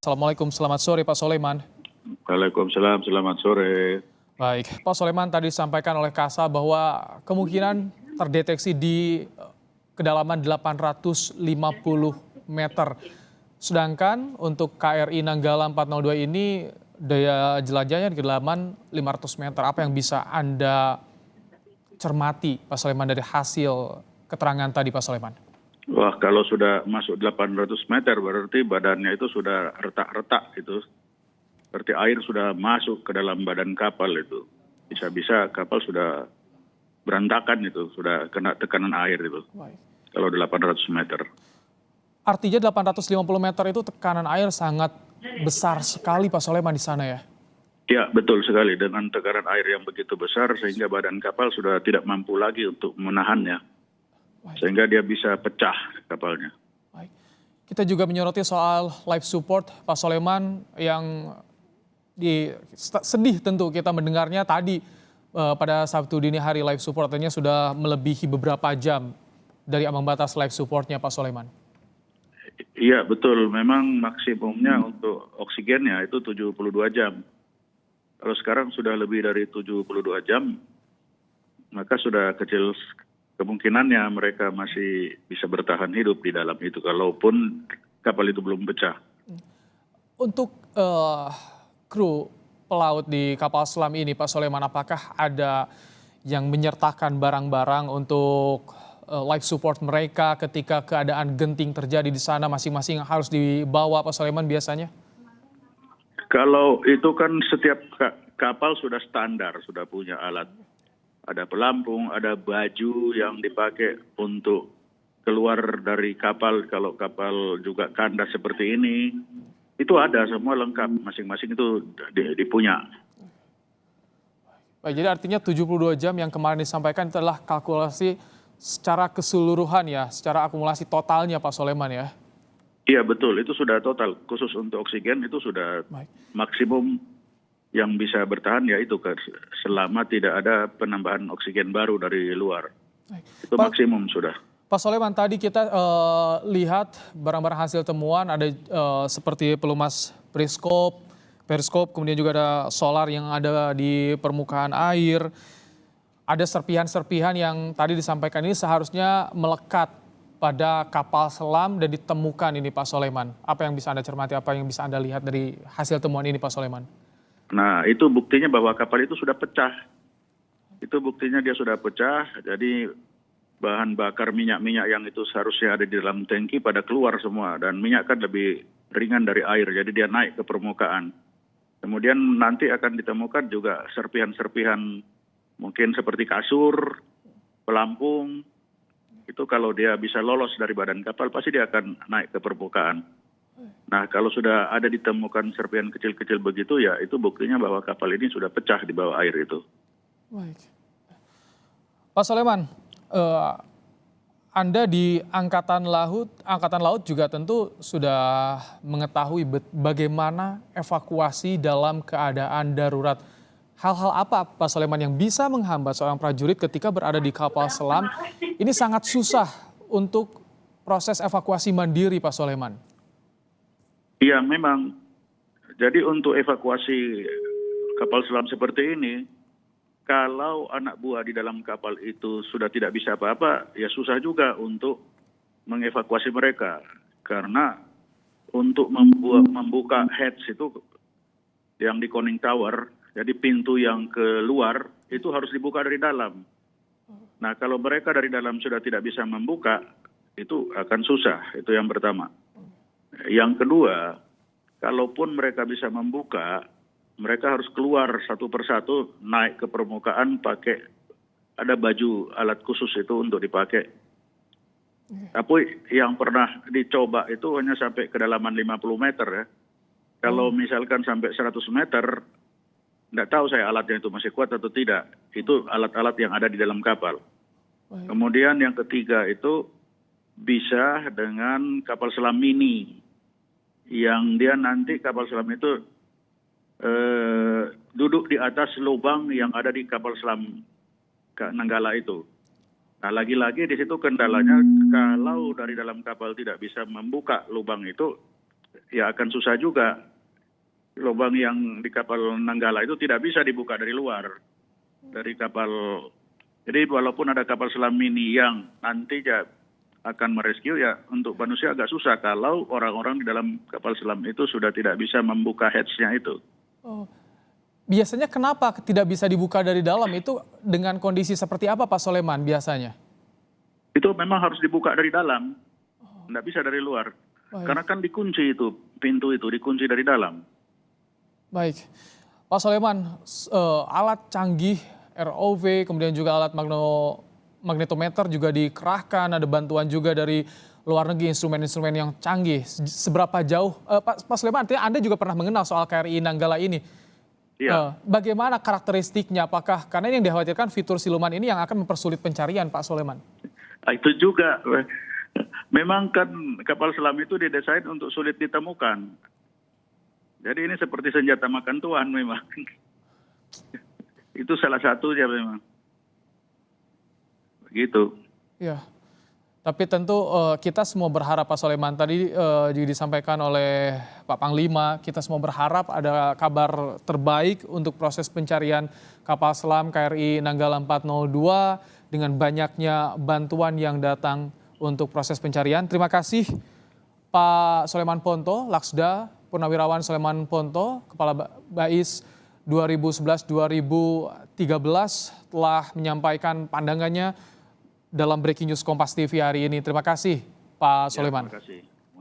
Assalamualaikum, selamat sore Pak Soleman. Waalaikumsalam, selamat sore. Baik, Pak Soleman tadi disampaikan oleh Kasa bahwa kemungkinan terdeteksi di kedalaman 850 meter. Sedangkan untuk KRI Nanggala 402 ini daya jelajahnya di kedalaman 500 meter. Apa yang bisa Anda cermati Pak Soleman dari hasil keterangan tadi Pak Soleman? Wah, kalau sudah masuk 800 meter berarti badannya itu sudah retak-retak itu. Berarti air sudah masuk ke dalam badan kapal itu. Bisa-bisa kapal sudah berantakan itu, sudah kena tekanan air itu. Baik. Kalau 800 meter. Artinya 850 meter itu tekanan air sangat besar sekali Pak Soleman di sana ya? Ya, betul sekali. Dengan tekanan air yang begitu besar sehingga badan kapal sudah tidak mampu lagi untuk menahannya. Sehingga dia bisa pecah kapalnya. Baik. Kita juga menyoroti soal life support Pak Soleman yang sedih tentu kita mendengarnya tadi pada Sabtu dini hari life supportnya sudah melebihi beberapa jam dari ambang batas life supportnya Pak Soleman. Iya betul, memang maksimumnya untuk oksigennya itu 72 jam. Kalau sekarang sudah lebih dari 72 jam, maka sudah kecil kemungkinannya mereka masih bisa bertahan hidup di dalam itu, kalaupun kapal itu belum pecah. Untuk kru pelaut di kapal selam ini Pak Soleman, apakah ada yang menyertakan barang-barang untuk life support mereka ketika keadaan genting terjadi di sana, masing-masing harus dibawa Pak Soleman biasanya? Kalau itu kan setiap kapal sudah standar, sudah punya alat. Ada pelampung, ada baju yang dipakai untuk keluar dari kapal. Kalau kapal juga kandas seperti ini, itu ada semua lengkap. Masing-masing itu dipunya. Baik, jadi artinya 72 jam yang kemarin disampaikan itu adalah kalkulasi secara keseluruhan ya, secara akumulasi totalnya Pak Soleman ya? Iya betul, itu sudah total. Khusus untuk oksigen itu sudah maksimum yang bisa bertahan ya itu selama tidak ada penambahan oksigen baru dari luar. Itu maksimum sudah. Pak Soleman, tadi kita lihat barang-barang hasil temuan ada seperti pelumas periskop, kemudian juga ada solar yang ada di permukaan air. Ada serpihan-serpihan yang tadi disampaikan ini seharusnya melekat pada kapal selam dan ditemukan ini Pak Soleman. Apa yang bisa Anda cermati, apa yang bisa Anda lihat dari hasil temuan ini Pak Soleman? Nah, itu buktinya bahwa kapal itu sudah pecah. Itu buktinya dia sudah pecah, jadi bahan bakar minyak-minyak yang itu seharusnya ada di dalam tangki pada keluar semua. Dan minyak kan lebih ringan dari air, jadi dia naik ke permukaan. Kemudian nanti akan ditemukan juga serpihan-serpihan mungkin seperti kasur, pelampung. Itu kalau dia bisa lolos dari badan kapal, pasti dia akan naik ke permukaan. Nah, kalau sudah ada ditemukan serpihan kecil-kecil begitu, ya itu buktinya bahwa kapal ini sudah pecah di bawah air itu. Baik. Pak Soleman, Anda di Angkatan Laut juga tentu sudah mengetahui bagaimana evakuasi dalam keadaan darurat. Hal-hal apa Pak Soleman yang bisa menghambat seorang prajurit ketika berada di kapal selam? Ini sangat susah untuk proses evakuasi mandiri Pak Soleman. Iya memang. Jadi untuk evakuasi kapal selam seperti ini, kalau anak buah di dalam kapal itu sudah tidak bisa apa-apa, ya susah juga untuk mengevakuasi mereka. Karena untuk membuka hatch itu yang di conning tower, jadi pintu yang keluar itu harus dibuka dari dalam. Nah kalau mereka dari dalam sudah tidak bisa membuka, itu akan susah, itu yang pertama. Yang kedua, kalaupun mereka bisa membuka, mereka harus keluar satu persatu, naik ke permukaan pakai, ada baju alat khusus itu untuk dipakai. Tapi yang pernah dicoba itu hanya sampai kedalaman 50 meter ya. Kalau misalkan sampai 100 meter, tidak tahu saya alatnya itu masih kuat atau tidak. Itu alat-alat yang ada di dalam kapal. Kemudian yang ketiga itu bisa dengan kapal selam mini. Yang dia nanti kapal selam itu duduk di atas lubang yang ada di kapal selam Nanggala itu. Nah lagi-lagi di situ kendalanya kalau dari dalam kapal tidak bisa membuka lubang itu, ya akan susah juga. Lubang yang di kapal Nanggala itu tidak bisa dibuka dari luar, dari kapal. Jadi walaupun ada kapal selam mini yang nanti akan merescue, ya untuk manusia agak susah kalau orang-orang di dalam kapal selam itu sudah tidak bisa membuka hatch-nya itu. Oh. Biasanya kenapa tidak bisa dibuka dari dalam? Itu dengan kondisi seperti apa Pak Soleman biasanya? Itu memang harus dibuka dari dalam, tidak bisa dari luar. Baik. Karena kan dikunci itu, pintu itu dikunci dari dalam. Baik, Pak Soleman, alat canggih ROV, kemudian juga alat magnetometer juga dikerahkan, ada bantuan juga dari luar negeri, instrumen-instrumen yang canggih. Seberapa jauh, Pak Soleman, artinya Anda juga pernah mengenal soal KRI Nanggala ini. Iya. Bagaimana karakteristiknya? Apakah karena ini yang dikhawatirkan fitur siluman ini yang akan mempersulit pencarian, Pak Soleman? Itu juga, memang kan kapal selam itu didesain untuk sulit ditemukan. Jadi ini seperti senjata makan tuan memang. Itu salah satunya memang. Begitu. Ya, tapi tentu kita semua berharap Pak Soleman, tadi juga disampaikan oleh Pak Panglima, kita semua berharap ada kabar terbaik untuk proses pencarian kapal selam KRI Nanggala 402 dengan banyaknya bantuan yang datang untuk proses pencarian. Terima kasih Pak Soleman Ponto, Laksda Purnawirawan Soleman Ponto, Kepala Bais 2011-2013 telah menyampaikan pandangannya dalam Breaking News Kompas TV hari ini. Terima kasih Pak Soleman. Ya, terima kasih.